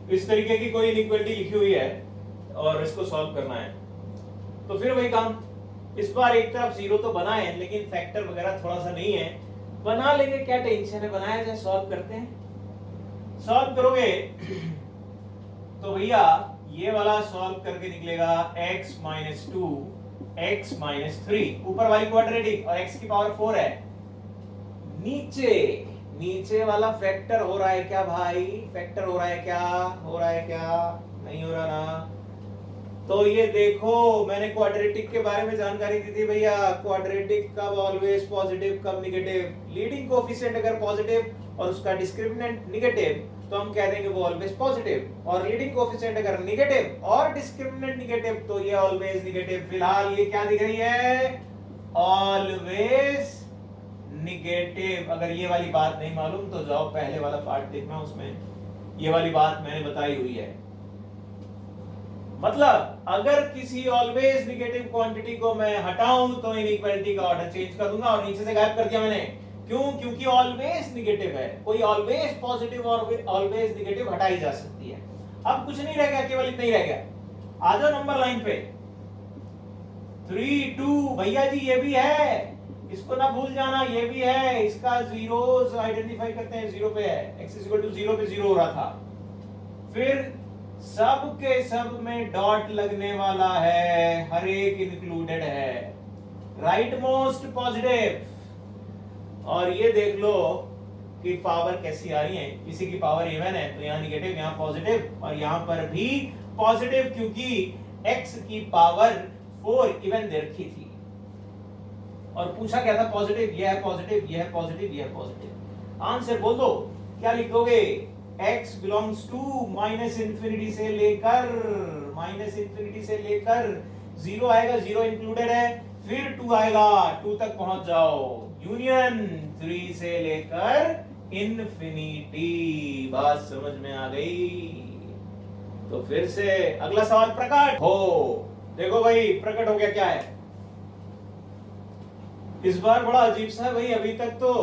इस तरीके की कोई इनइक्वालिटी लिखी हुई है और इसको सॉल्व करना है, तो फिर वही काम, इस बार एक तरफ जीरो तो बना है लेकिन फैक्टर वगैरह थोड़ा सा नहीं है, बना लेंगे, क्या टेंशन है, बनाया जाए, सॉल्व करते हैं। सॉल्व करोगे तो भैया ये वाला सॉल्व करके निकलेगा x माइनस 2 x माइनस 3, ऊपर वाली क्वाड्रेटिक और x की पावर 4 है, नीचे नीचे वाला फैक्टर हो रहा है क्या भाई, फैक्टर हो रहा है क्या, हो रहा है क्या, नहीं हो रहा ना। तो ये देखो मैंने क्वाड्रेटिक के बारे में जानकारी दी थी भैया, क्वाड्रेटिक कब ऑलवेज पॉजिटिव कब निगेटिव, लीडिंग कोएफिशिएंट अगर पॉजिटिव और उसका डिस्क्रिमिनेंट निगेटिव तो हम कह देंगे वो ऑलवेज पॉजिटिव, और लीडिंग कोएफिशिएंट अगर निगेटिव और डिस्क्रिमिनेंट निगेटिव तो ये ऑलवेज निगेटिव। फिलहाल ये क्या दिख रही है, ऑलवेज निगेटिव। अगर ये वाली बात नहीं मालूम तो जाओ पहले वाला पार्ट देखना, उसमें ये वाली बात मैंने बताई हुई है। मतलब अगर किसी ऑलवेज निगेटिव क्वांटिटी को मैं हटाऊं तो इनइक्वालिटी का ऑर्डर चेंज कर दूंगा, और नीचे से गायब कर दिया मैंने, क्यों, क्योंकि ऑलवेज निगेटिव है, कोई ऑलवेज पॉजिटिव और ऑलवेज निगेटिव हटाई जा सकती है। अब कुछ नहीं रह गया, केवल इतना ही रह गया। आ जाओ नंबर लाइन पे, 3 2 भैया जी ये भी है, इसको ना भूल जाना, ये भी है, इसका जीरोस आइडेंटिफाई करते हैं, जीरो पे है, x इक्वल टू 0 पे 0 हो रहा था, फिर सब के सब में डॉट लगने वाला है, हर एक इंक्लूडेड है, राइट मोस्ट पॉजिटिव। और ये देख लो कि पावर कैसी आ रही है, किसी की पावर इवन है तो यहाँ निगेटिव, यहाँ पॉजिटिव, और यहाँ पर भी पॉजिटिव, क्योंकि x की पावर 4 इवन दे रखी थी और पूछा क्या था, पॉजिटिव, ये है पॉजिटिव, ये है पॉजिटिव, ये है पॉजिटिव। आंसर बोल दो, क्या लिख दोगे, x belongs to minus infinity से लेकर 0 आएगा, 0 इंक्लूडेड है, फिर 2 आएगा, 2 तक पहुंच जाओ, यूनियन 3 से लेकर इंफिनिटी। बात समझ में आ गई? तो फिर से अगला सवाल प्रकट हो, देखो भाई प्रकट हो गया, क्या है इस बार, बड़ा अजीब सा है भाई, अभी तक तो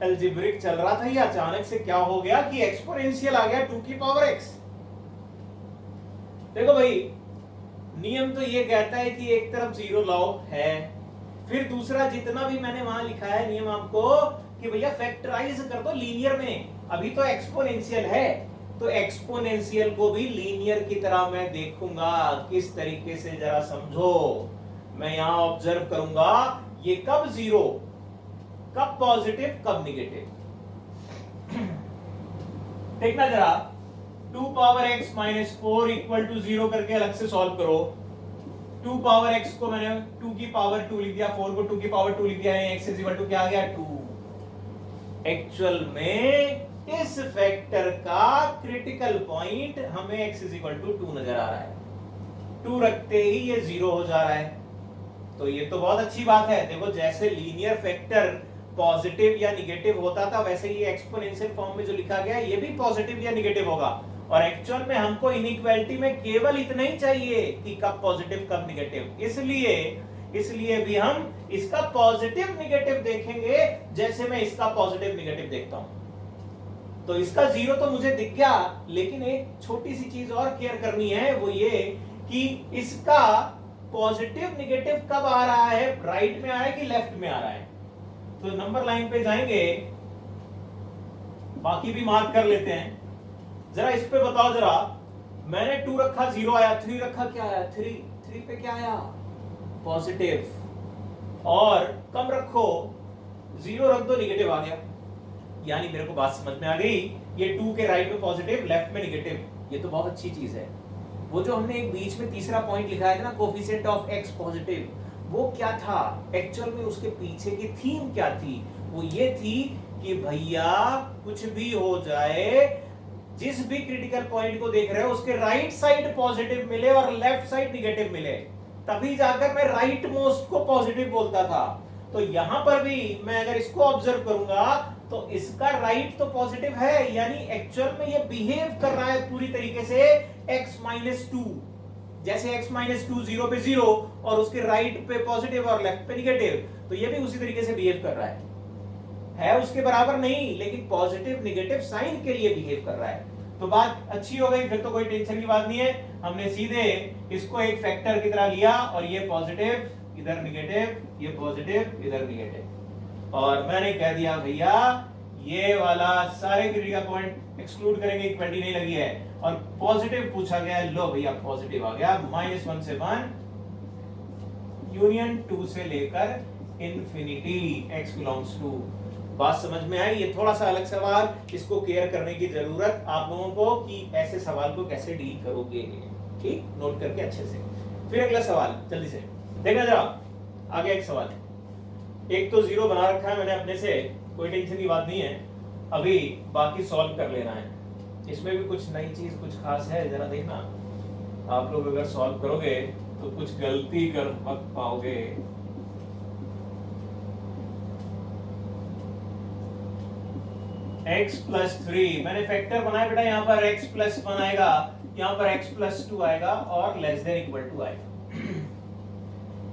अलजेब्रिक चल रहा था, ये अचानक से क्या हो गया कि एक्सपोनेंशियल आ गया 2 की पावर x। देखो भाई नियम तो ये कहता है कि एक तरफ जीरो लाओ है, फिर दूसरा जितना भी मैंने वहां लिखा है नियम आपको कि भैया फैक्टराइज कर दो लीनियर में, अभी तो एक्सपोनेंशियल है तो एक्सपोनेंशियल को भी लीनियर की तरह मैं देखूंगा, किस तरीके से जरा समझो। मैं यहां ऑब्जर्व करूंगा ये कब जीरो, कब पॉजिटिव, कब निगेटिव। देखना जरा, 2 power x minus 4 equal to 0 करके अलग से सॉल्व करो। 2 पावर x को मैंने 2 की पावर 2 लिख दिया, 4 को 2 की पावर 2 लिख दिया है, x इज इक्वल टू क्या आ गया 2। एक्चुअल में इस फैक्टर का क्रिटिकल पॉइंट हमें x इज इक्वल टू 2 नजर आ रहा है, 2 रखते ही ये 0 हो जा रहा है, तो ये तो बहुत अच्छी बात है। देखो जैसे लीनियर फैक्टर पॉजिटिव या निगेटिव होता था वैसे ये एक्सपोनेंशियल फॉर्म में जो लिखा गया है ये भी पॉजिटिव या निगेटिव होगा, और एक्चुअल में हमको इनइक्वालिटी में केवल इतना ही चाहिए कि कब पॉजिटिव कब निगेटिव, इसलिए भी हम इसका पॉजिटिव निगेटिव देखेंगे जैसे मैं इसका पॉजिटिव निगेटिव देखता हूं। तो इसका 0 तो मुझे दिख गया, लेकिन एक छोटी सी चीज और केयर करनी है, वो ये कि इसका पॉजिटिव निगेटिव कब आ रहा है, राइट में आ रहा है कि लेफ्ट में आ रहा है। तो नंबर लाइन पे जाएंगे, बाकी भी मार्क कर लेते हैं, जरा इस पे बताओ जरा, मैंने 2 रखा 0 आया, 3 रखा क्या आया 3 पे क्या आया पॉजिटिव, और कम रखो 0 रख दो निगेटिव आ गया। यानी मेरे को बात समझ में आ गई, ये 2 के राइट में पॉजिटिव लेफ्ट में निगेटिव, ये तो बहुत अच्छी चीज है। वो जो हमने एक बीच में तीसरा पॉइंट लिखा है ना, कोएफिशिएंट ऑफ x पॉजिटिव, वो क्या था एक्चुअल में, उसके पीछे की थीम क्या थी, वो ये थी कि भैया कुछ भी हो जाए, जिस भी क्रिटिकल पॉइंट को देख रहे हो उसके राइट साइड पॉजिटिव मिले और लेफ्ट साइड निगेटिव मिले, तभी जाकर मैं राइट मोस्ट को पॉजिटिव बोलता था। तो यहां पर भी मैं अगर इसको ऑब्जर्व करूंगा तो इसका राइट तो पॉजिटिव है, यानी एक्चुअल में ये बिहेव कर रहा है पूरी तरीके से x माइनस 2, जैसे x माइनस 2 0 पे 0 और उसके राइट पे पॉजिटिव और लेफ्ट पे निगेटिव, तो ये भी उसी तरीके से बिहेव कर रहा है उसके बराबर नहीं, लेकिन पॉजिटिव निगेटिव साइन के लिए बिहेव कर रहा है। तो बात अच्छी हो गई, फिर तो कोई टेंशन की बात नहीं है। हमने सीधे इसको एक फैक्टर की तरह लिया और ये पॉजिटिव इधर नेगेटिव, ये पॉजिटिव इधर नेगेटिव, और मैंने कह दिया भैया ये वाला सारे क्रिटिकल पॉइंट एक्सक्लूड करेंगे, इक्वलिटी नहीं लगी है, और पॉजिटिव पूछा गया है, लो भैया पॉजिटिव आ गया, -1 से 1 यूनियन 2 से लेकर इंफिनिटी x बिलोंग्स टू। बात समझ में आई? ये थोड़ा सा अलग सवाल, इसको केयर करने की जरूरत आप लोगों को कि ऐसे सवाल को कैसे डील करोगे, ठीक, नोट करके अच्छे से। फिर अगला सवाल जल्दी से देखना जरा, आगे एक सवाल, एक तो जीरो बना रखा है मैंने अपने से, कोई टेंशन की बात नहीं है, अभी बाकी सॉल्व कर लेना है। इसमें भी कुछ नई चीज कुछ खास है, जरा देखना, आप लोग अगर सॉल्व करोगे तो कुछ गलती कर मत पाओगे। x + 3 मैंने फैक्टर बनाया बेटा, यहाँ पर x + 1 आएगा, यहाँ पर x + 2 आएगा और <= आएगा।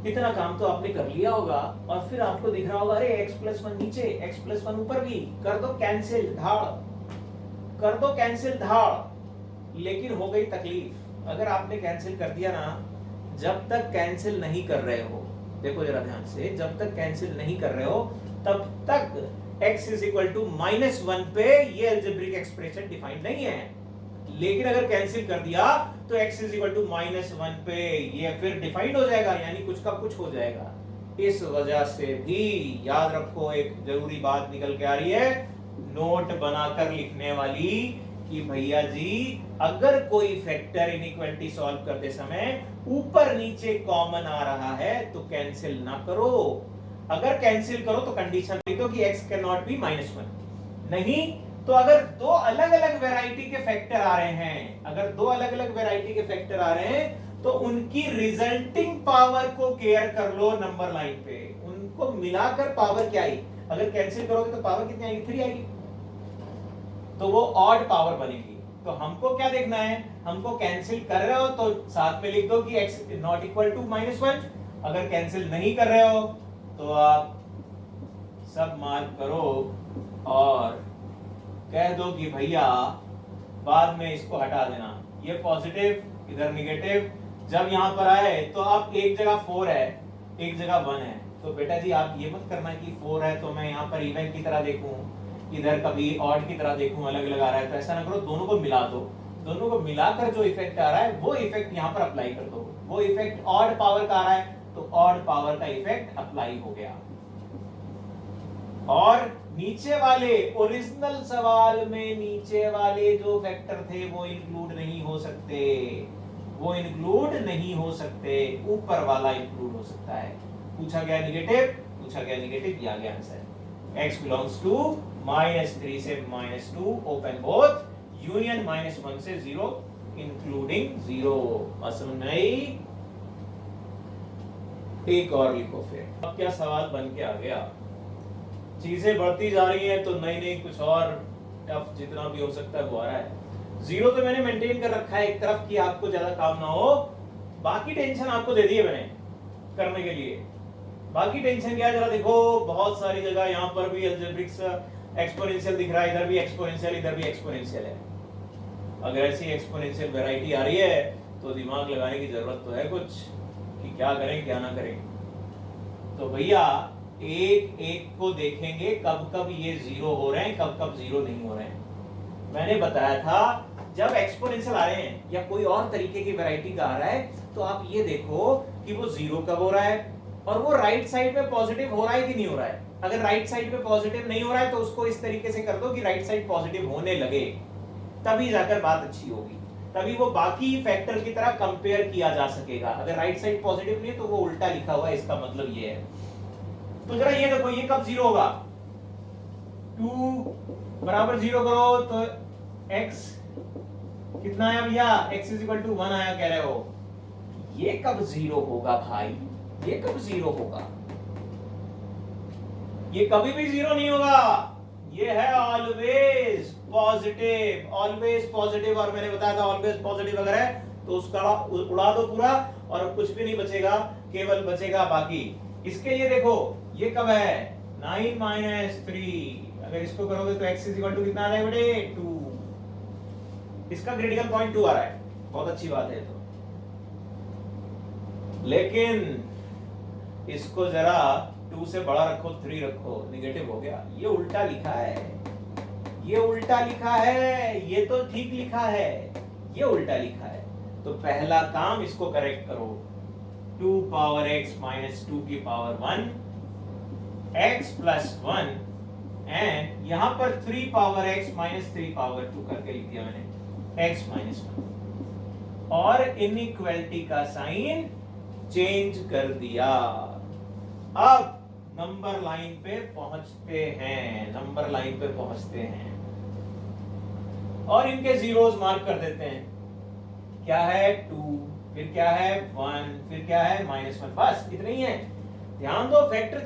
इतना काम तो आपने कर लिया होगा, और फिर आपको दिख रहा होगा अरे x + 1 नीचे, x + 1 ऊपर भी, कर दो कैंसिल, धाड़ कर दो कैंसिल, धाड़। लेकिन हो गई तकलीफ, अगर आपने कैंसिल कर दिया ना, जब तक कैंसिल नहीं कर रहे हो, देखो जरा ध्यान से, जब तक कैंसिल नहीं कर रहे हो तब तक x = -1 पे ये अलजेब्रिक एक्सप्रेशन डिफाइंड नहीं है। लेकिन अगर कैंसिल कर दिया तो x -1 पे ये फिर डिफाइंड हो जाएगा, यानी कुछ का कुछ हो जाएगा। इस वजह से भी याद रखो, एक जरूरी बात निकल के आ रही है, नोट बनाकर लिखने वाली, कि भैया जी अगर कोई फैक्टर इनइक्वालिटी सॉल्व करते समय ऊपर नीचे कॉमन आ रहा है तो कैंसिल ना करो। अगर कैंसिल करो तो कंडीशन लिख दो कि x कैन नॉट बी -1। नहीं तो अगर दो अलग अलग वैरायटी के फैक्टर आ रहे हैं, अगर दो अलग अलग वैरायटी के फैक्टर आ रहे हैं तो उनकी रिजल्टिंग पावर को केयर कर लो नंबर लाइन पे, उनको मिलाकर पावर क्या आई, अगर कैंसिल करोगे तो पावर कितनी आएगी, 3 आएगी, तो वो ऑड पावर बनेगी। तो हमको क्या देखना है, हमको कैंसिल कर रहे हो तो साथ में लिख दो कि x नॉट इक्वल टू -1, अगर कैंसिल नहीं कर रहे हो तो आप सब मार्क करो और कह दो कि भैया बाद में इसको हटा देना, ये पॉजिटिव इधर नेगेटिव, जब यहां पर आए तो आप एक जगह 4 है एक जगह 1 है, तो बेटा जी आप ये मत करना कि 4 है तो मैं यहाँ पर इवन की तरह देखूं, इधर कभी ऑड की तरह देखूं, अलग अलग आ रहा है, तो ऐसा ना करो, दोनों को मिला दो, दोनों को मिलाकर जो इफेक्ट आ रहा है वो इफेक्ट यहाँ पर अप्लाई कर दो। वो इफेक्ट ऑड पावर का आ रहा है तो ऑड पावर का इफेक्ट अप्लाई हो गया। और नीचे वाले ओरिजिनल सवाल में नीचे वाले जो फैक्टर थे वो इंक्लूड नहीं हो सकते, वो इंक्लूड नहीं हो सकते, ऊपर वाला इंक्लूड हो सकता है। पूछा गया नेगेटिव, पूछा गया नेगेटिव, दिया गया आंसर x बिलोंग्स टू -3 से -2 ओपन बोथ, यूनियन -1 से 0 इंक्लूडिंग 0। समझ में आई? एक और लिखो फिर। अब क्या सवाल बन के आ गया, चीजें बढ़ती जा रही हैं तो नई नई कुछ और टफ जितना भी हो सकता है वो आ रहा है। 0 तो मैंने मेंटेन कर रखा है एक तरफ कि आपको ज्यादा काम ना हो, बाकी टेंशन आपको दे दी है मैंने करने के लिए। बाकी टेंशन क्या है जरा देखो, बहुत सारी जगह यहाँ पर भी अलजेब्रिक एक्सपोनेंशियल दिख रहा है, इधर भी एक्सपोनेंशियल, इधर भी एक्सपोनेंशियल है। अगर ऐसी एक्सपोनेंशियल वैरायटी आ रही है तो दिमाग लगाने की जरूरत तो है कुछ, कि क्या करें क्या ना करें। तो भैया एक एक को देखेंगे कब कब ये 0 हो रहे हैं, कब कब 0 नहीं हो रहे हैं। मैंने बताया था जब एक्सपोनेंशियल आ रहे हैं या कोई और तरीके की वैरायटी का आ रहा है तो आप ये देखो कि वो 0 कब हो रहा है और वो राइट साइड पे पॉजिटिव हो रहा है कि नहीं हो रहा है। अगर राइट साइड पे पॉजिटिव नहीं हो रहा है तो उसको इस तरीके से कर दो कि राइट साइड पॉजिटिव होने लगे, तभी जाकर बात अच्छी होगी, तभी वो बाकी फैक्टर की तरह कंपेयर किया जा सकेगा। अगर राइट साइड पॉजिटिव नहीं है तो वो उल्टा लिखा हुआ है, इसका मतलब ये है। तो जरा ये देखो ये कब 0 होगा, 2 बराबर 0 करो तो x कितना आया भैया, x = 1 आया कह रहे हो, ये कब 0 होगा भाई, ये कब 0 होगा, ये कभी भी 0 नहीं होगा, ये है ऑलवेज पॉजिटिव, ऑलवेज पॉजिटिव। और मैंने बताया था ऑलवेज पॉजिटिव अगर है तो उसका उड़ा दो पूरा और कुछ भी नहीं बचेगा, केवल बचेगा बाकी। इसके लिए देखो ये कब है, 9 - 3, अगर इसको करोगे तो x = कितना आ जाएगा बेटे, 2। इसका क्रिटिकल पॉइंट 2 आ रहा है, बहुत अच्छी बात है। तो लेकिन इसको जरा 2 से बड़ा रखो, 3 रखो, निगेटिव हो गया। ये उल्टा लिखा है, ये उल्टा लिखा है, ये तो ठीक लिखा है, ये उल्टा लिखा है। तो पहला काम इसको करेक्ट करो, 2 पावर x माइनस 2 की पावर 1 x प्लस 1 एंड यहां पर 3 पावर x माइनस 3 पावर 2 करके लिख दिया मैंने, x माइनस 1, और इनइक्वालिटी का साइन चेंज कर दिया। अब नंबर लाइन पे पहुंचते हैं, नंबर लाइन पे पहुंचते हैं और इनके जीरोस मार्क कर देते हैं। क्या है 2, फिर क्या है 1, फिर क्या है -1, बस इतना ही है। ध्यान दो, फैक्टर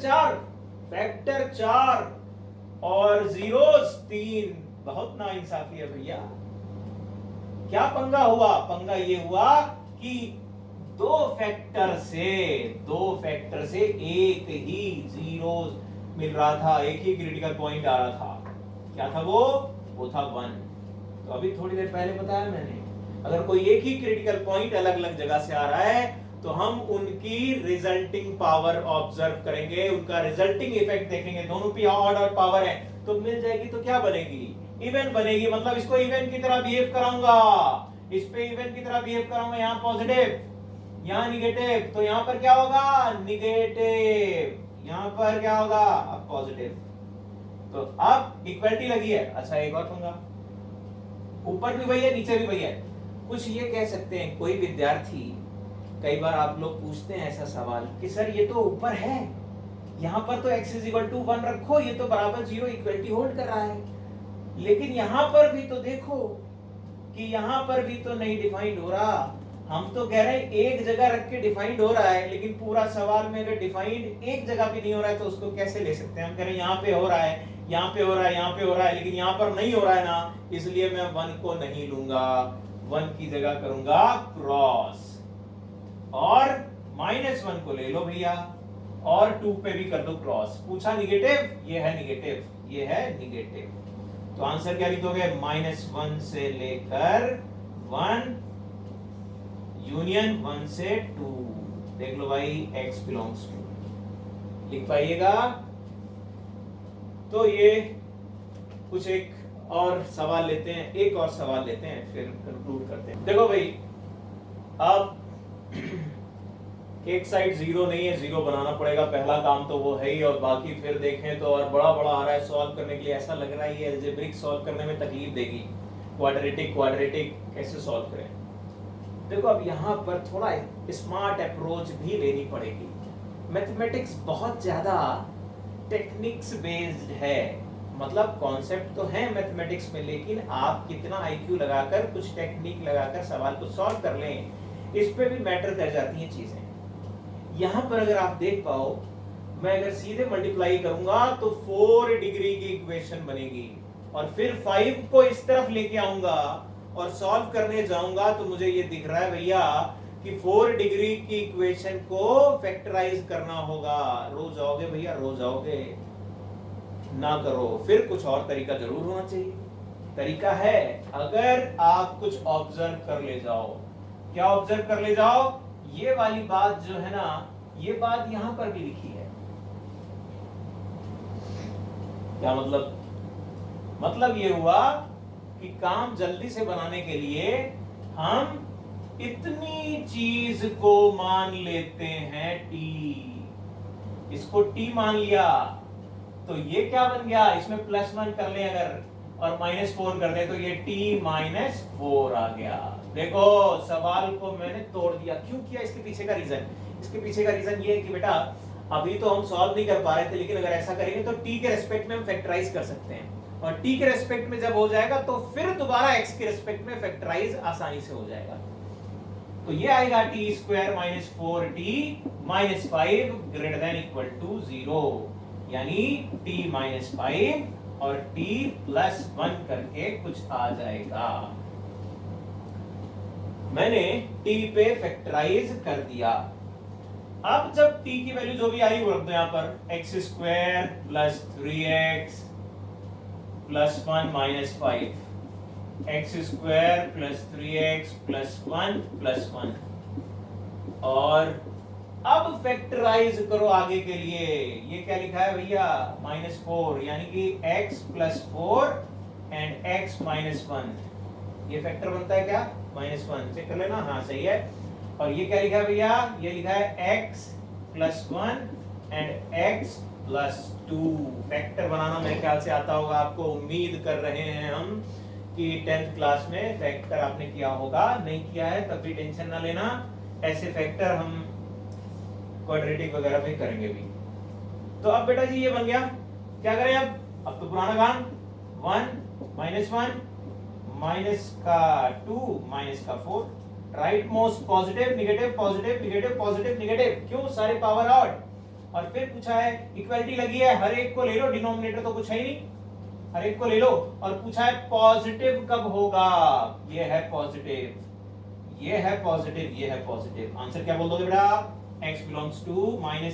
4 और जीरोस 3, बहुत नाइंसाफी है भैया। क्या पंगा हुआ? पंगा ये हुआ कि दो फैक्टर से एक ही जीरोस मिल रहा था, एक ही क्रिटिकल पॉइंट आ रहा था। क्या था वो था 1। तो अभी थोड़ी देर पहले बताया मैंने, अगर कोई एक ही क्रिटिकल पॉइंट अलग अलग जगह से आ रहा है तो हम उनकी रिजल्टिंग पावर ऑब्जर्व करेंगे, उनका रिजल्टिंग इफेक्ट देखेंगे। दोनों पे ऑड ऑड पावर है तो मिल जाएगी, तो क्या बनेगी? इवन बनेगी। मतलब इसको इवन की तरह बिहेव कराऊंगा, इस पे इवन की तरह बिहेव कराऊंगा। यहाँ पॉजिटिव, यहाँ निगेटिव, तो यहाँ पर क्या होगा? निगेटिव। यहाँ पर क्या होगा? अब पॉजिटिव। तो अब इक्वलिटी लगी है। अच्छा, एक और पंगा, ऊपर भी वही है, नीचे भी वही है। कुछ ये कह सकते हैं, कोई विद्यार्थी, कई बार आप लोग पूछते हैं ऐसा सवाल कि सर ये तो ऊपर है, यहाँ पर तो x = 1 रखो, ये तो बराबर 0 इक्वलिटी होल्ड कर रहा है, लेकिन यहाँ पर भी तो देखो कि यहाँ पर भी तो नहीं डिफाइंड हो रहा। हम तो कह रहे हैं एक जगह रख के डिफाइंड हो रहा है, लेकिन पूरा सवाल में अगर डिफाइंड एक जगह भी नहीं हो रहा है तो उसको कैसे ले सकते हैं? हम कह रहे हैं यहाँ पे हो रहा है, यहाँ पे हो रहा है, यहाँ पे हो रहा है, लेकिन यहाँ पर नहीं हो रहा है ना, इसलिए मैं 1 को नहीं लूंगा, 1 की जगह करूंगा क्रॉस, और -1 को ले लो भैया, और 2 पे भी कर दो क्रॉस। पूछा निगेटिव, ये है निगेटिव, ये है निगेटिव। तो आंसर क्या लिखोगे? -1 से लेकर 1 यूनियन 1 से 2। देख लो भाई, x बिलोंग्स टू, लिख पाइएगा। तो ये कुछ एक और सवाल लेते हैं, एक और सवाल लेते हैं, फिर कंक्लूड करते हैं। देखो भाई, अब एक साइड 0 नहीं है, 0 बनाना पड़ेगा, पहला काम तो वो है ही, और बाकी फिर देखें तो और बड़ा बड़ा आ रहा है सॉल्व करने के लिए। ऐसा लग रहा है ये अलजेब्रिक सॉल्व करने में तकलीफ देगी। क्वाड्रेटिक कैसे सॉल्व करें? देखो, अब यहाँ पर थोड़ा स्मार्ट अप्रोच भी लेनी पड़ेगी। मैथमेटिक्स बहुत ज्यादा टेक्निक्स बेस्ड है, मतलब कॉन्सेप्ट तो है मैथमेटिक्स में, लेकिन आप कितना आईक्यू लगाकर, कुछ टेक्निक लगाकर सवाल को सॉल्व कर लें, इस पे भी मैटर कर जाती हैं चीजें। यहाँ पर अगर आप देख पाओ, मैं अगर सीधे मल्टीप्लाई करूंगा तो 4 डिग्री की इक्वेशन बनेगी, और फिर 5 को इस तरफ लेके आऊंगा और सॉल्व करने जाऊंगा तो मुझे ये दिख रहा है भैया कि 4 डिग्री की इक्वेशन को फैक्टराइज करना होगा। रो जाओगे भैया, रो जाओगे, ना करो। फिर कुछ और तरीका जरूर होना चाहिए। तरीका है, अगर आप कुछ ऑब्जर्व कर ले जाओ। क्या ऑब्जर्व कर ले जाओ? ये वाली बात जो है ना, ये बात यहां पर भी लिखी है। क्या मतलब? मतलब ये हुआ कि काम जल्दी से बनाने के लिए हम इतनी चीज को मान लेते हैं t, इसको t मान लिया, तो ये क्या बन गया? इसमें +1 कर ले अगर, और -4 कर दे तो ये t-4 आ गया। देखो, सवाल को मैंने तोड़ दिया। क्यों किया? इसके पीछे का रीजन ये है कि बेटा, अभी तो हम सॉल्व नहीं कर पा रहे थे, लेकिन अगर ऐसा करेंगे तो t के रेस्पेक्ट में हम फैक्टराइज कर सकते हैं, और t के रेस्पेक्ट में जब हो जाएगा तो फिर दोबारा x के रेस्पेक्ट में फैक्टराइज आसानी से हो जाएगा। तो ये आएगा t² - 4t - 5 > 0, यानी t - 5 और t +1 करके कुछ आ जाएगा। मैंने t पे फैक्टराइज कर दिया। अब जब t की वैल्यू जो भी आई वो रख दो यहाँ पर, x² + 3x + 1 - 5। X square plus 3x plus 1 plus 1। और अब फैक्टराइज करो आगे के लिए। ये क्या लिखा है भैया, -4, यानी कि x plus 4 and x minus 1। ये फैक्टर बनता है क्या, -1। चेक कर लेना, हाँ सही है। और ये क्या लिखा है भैया, ये लिखा है x plus 1 and x plus 2। Factor बनाना मेरे ख्याल से आता होगा आपको। उम्मीद कर रहे हैं हम कि 10th क्लास में फैक्टर आपने किया होगा। नहीं किया है तब भी टेंशन ना लेना, ऐसे फैक्टर हम क्वाड्रेटिक वगैरह भी करेंगे भी। तो अब बेटा जी ये बन गया, क्या करें अब तो पुराना काम, 1 -1 माइनस का 2 माइनस का 4, right most positive negative positive negative positive negative, क्यों, सारे पावर आउट। और फिर पूछा है इक्वलिटी लगी है, हर एक को ले लो, डिनोमिनेटर तो कुछ है ही नहीं, हर एक को ले लो। और पूछा है पॉजिटिव कब होगा, ये है पॉजिटिव, ये है पॉजिटिव, ये है पॉजिटिव। आंसर क्या बोल दोगे बेटा, x बिलोंग्स टू -∞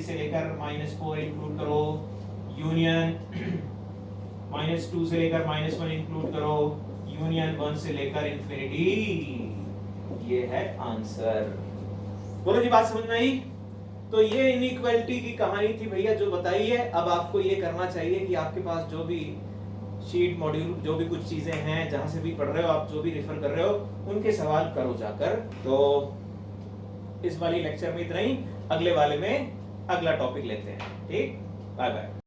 से लेकर -4 इंक्लूड करो, यूनियन -2 से लेकर -1 इंक्लूड करो, यूनियन 1 से लेकर इंफिनिटी। ये है आंसर। बोलो जी, बात समझ में आई। तो ये इनइक्वालिटी की कहानी थी भैया जो बताई है। अब आपको ये करना चाहिए कि आपके पास जो भी शीट मॉड्यूल जो भी कुछ चीजें हैं, जहां से भी पढ़ रहे हो आप, जो भी रेफर कर रहे हो, उनके सवाल करो जाकर। तो इस वाली लेक्चर में इतना ही, अगले वाले में अगला टॉपिक लेते हैं। ठीक, बाय बाय।